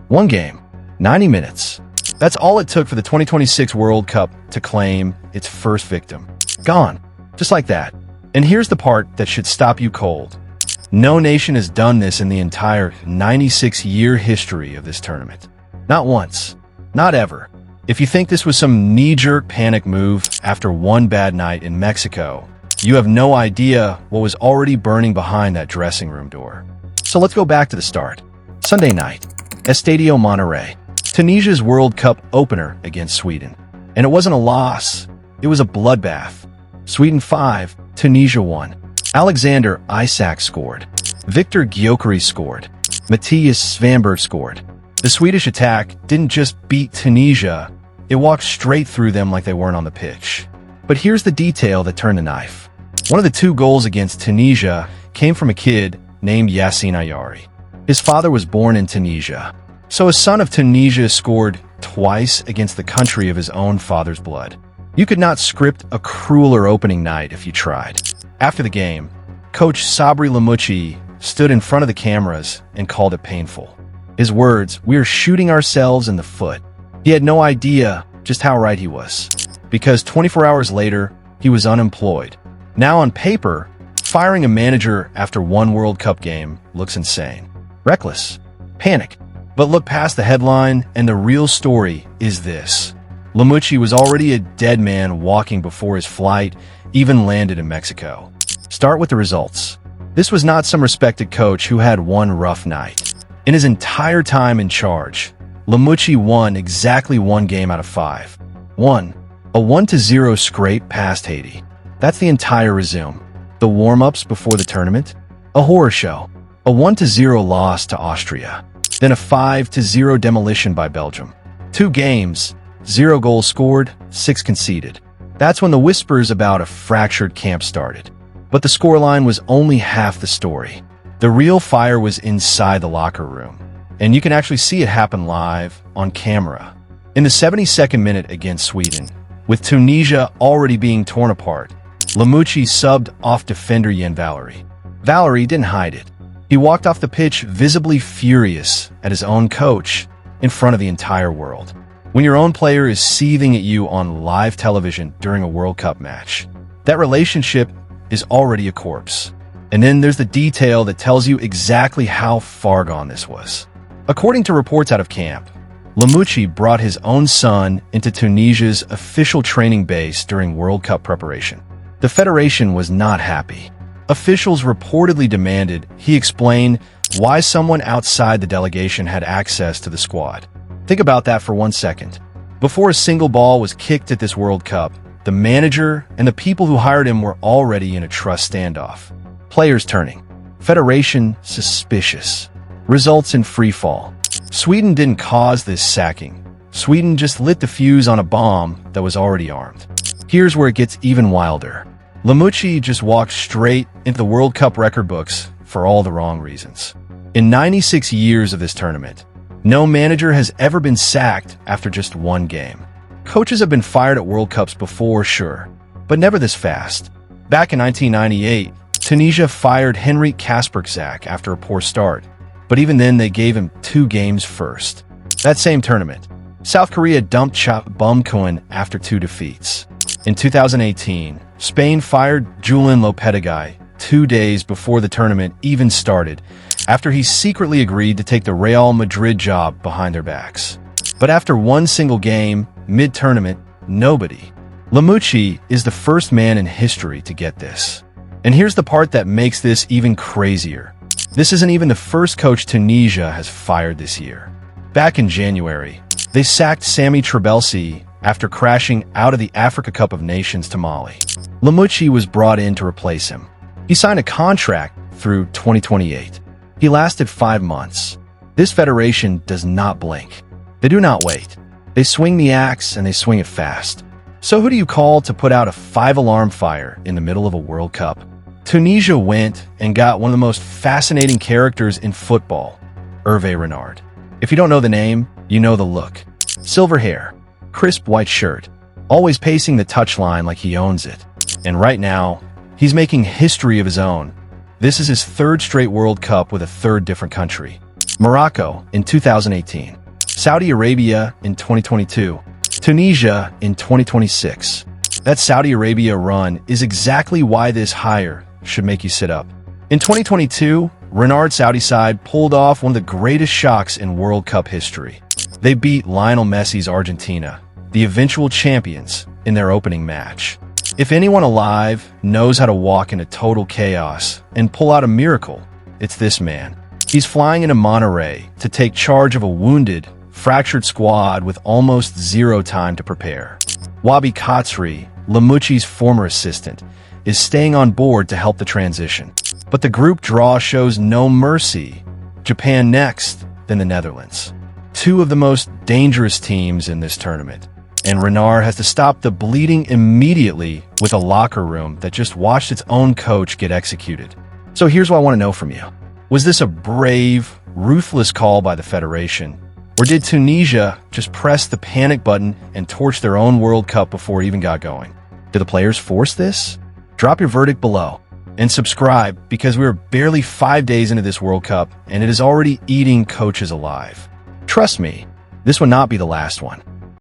One game, 90 minutes. That's all it took for the 2026 World Cup to claim its first victim. Gone. Just like that. And here's the part that should stop you cold. No nation has done this in the entire 96-year history of this tournament. Not once. Not ever. If you think this was some knee-jerk panic move after one bad night in Mexico, you have no idea what was already burning behind that dressing room door. So let's go back to the start. Sunday night, Estadio Monterrey, Tunisia's World Cup opener against Sweden. And it wasn't a loss, it was a bloodbath. Sweden 5, Tunisia 1. Alexander Isak scored. Victor Gyökeres scored. Matthias Svanberg scored. The Swedish attack didn't just beat Tunisia, it walked straight through them like they weren't on the pitch. But here's the detail that turned the knife. One of the 2 goals against Tunisia came from a kid named Yassine Ayari. His father was born in Tunisia, so a son of Tunisia scored twice against the country of his own father's blood. You could not script a crueler opening night if you tried. After the game, coach Sabri Lamouchi stood in front of the cameras and called it painful. His words, "We are shooting ourselves in the foot." He had no idea just how right he was, because 24 hours later, he was unemployed. Now on paper, firing a manager after one World Cup game looks insane. Reckless. Panic. But look past the headline, and the real story is this. Lamouchi was already a dead man walking before his flight even landed in Mexico. Start with the results. This was not some respected coach who had one rough night. In his entire time in charge, Lamouchi won exactly 1 game out of 5. 1. A 1-0 scrape past Haiti. That's the entire resume. The warm-ups before the tournament? A horror show. A 1-0 loss to Austria. Then a 5-0 demolition by Belgium. 2 games, 0 goals scored, 6 conceded. That's when the whispers about a fractured camp started. But the scoreline was only half the story. The real fire was inside the locker room. And you can actually see it happen live on camera. In the 72nd minute against Sweden, with Tunisia already being torn apart, Lamouchi subbed off defender Jan Valery. Valery didn't hide it. He walked off the pitch visibly furious at his own coach in front of the entire world. When your own player is seething at you on live television during a World Cup match, that relationship is already a corpse. And then there's the detail that tells you exactly how far gone this was. According to reports out of camp, Lamouchi brought his own son into Tunisia's official training base during World Cup preparation. The federation was not happy. Officials reportedly demanded he explain why someone outside the delegation had access to the squad. Think about that for 1 second. Before a single ball was kicked at this World Cup, the manager and the people who hired him were already in a trust standoff. Players turning. Federation suspicious. Results in free fall. Sweden didn't cause this sacking. Sweden just lit the fuse on a bomb that was already armed. Here's where it gets even wilder. Lamouchi just walked straight into the World Cup record books for all the wrong reasons. In 96 years of this tournament, no manager has ever been sacked after just 1 game. Coaches have been fired at World Cups before, sure, but never this fast. Back in 1998, Tunisia fired Henrik Kasperczak after a poor start, but even then they gave him 2 games first. That same tournament, South Korea dumped Chap Bumkoen after 2 defeats. In 2018, Spain fired Julian Lopetegui 2 days before the tournament even started, after he secretly agreed to take the Real Madrid job behind their backs. But after 1 single game, mid-tournament, nobody. Lamouchi is the first man in history to get this. And here's the part that makes this even crazier. This isn't even the first coach Tunisia has fired this year. Back in January, they sacked Sami Trabelsi after crashing out of the Africa Cup of Nations to Mali. Lamouchi was brought in to replace him. He signed a contract through 2028. He lasted 5 months. This federation does not blink. They do not wait. They swing the axe and they swing it fast. So who do you call to put out a 5-alarm fire in the middle of a World Cup? Tunisia went and got one of the most fascinating characters in football, Hervé Renard. If you don't know the name, you know the look. Silver hair, crisp white shirt, always pacing the touchline like he owns it. And right now, he's making history of his own. This is his 3rd straight World Cup with a 3rd different country. Morocco in 2018, Saudi Arabia in 2022, Tunisia in 2026. That Saudi Arabia run is exactly why this hire should make you sit up. In 2022, Renard's Saudi side pulled off one of the greatest shocks in World Cup history. They beat Lionel Messi's Argentina, the eventual champions, in their opening match. If anyone alive knows how to walk into total chaos and pull out a miracle, it's this man. He's flying into Monterrey to take charge of a wounded, fractured squad with almost zero time to prepare. Wabi Katsri, Lamucci's former assistant, is staying on board to help the transition. But the group draw shows no mercy. Japan next, then the Netherlands. Two of the most dangerous teams in this tournament. And Renard has to stop the bleeding immediately with a locker room that just watched its own coach get executed. So here's what I want to know from you. Was this a brave, ruthless call by the Federation? Or did Tunisia just press the panic button and torch their own World Cup before it even got going? Did the players force this? Drop your verdict below. And subscribe, because we are barely 5 days into this World Cup, and it is already eating coaches alive. Trust me, this will not be the last one.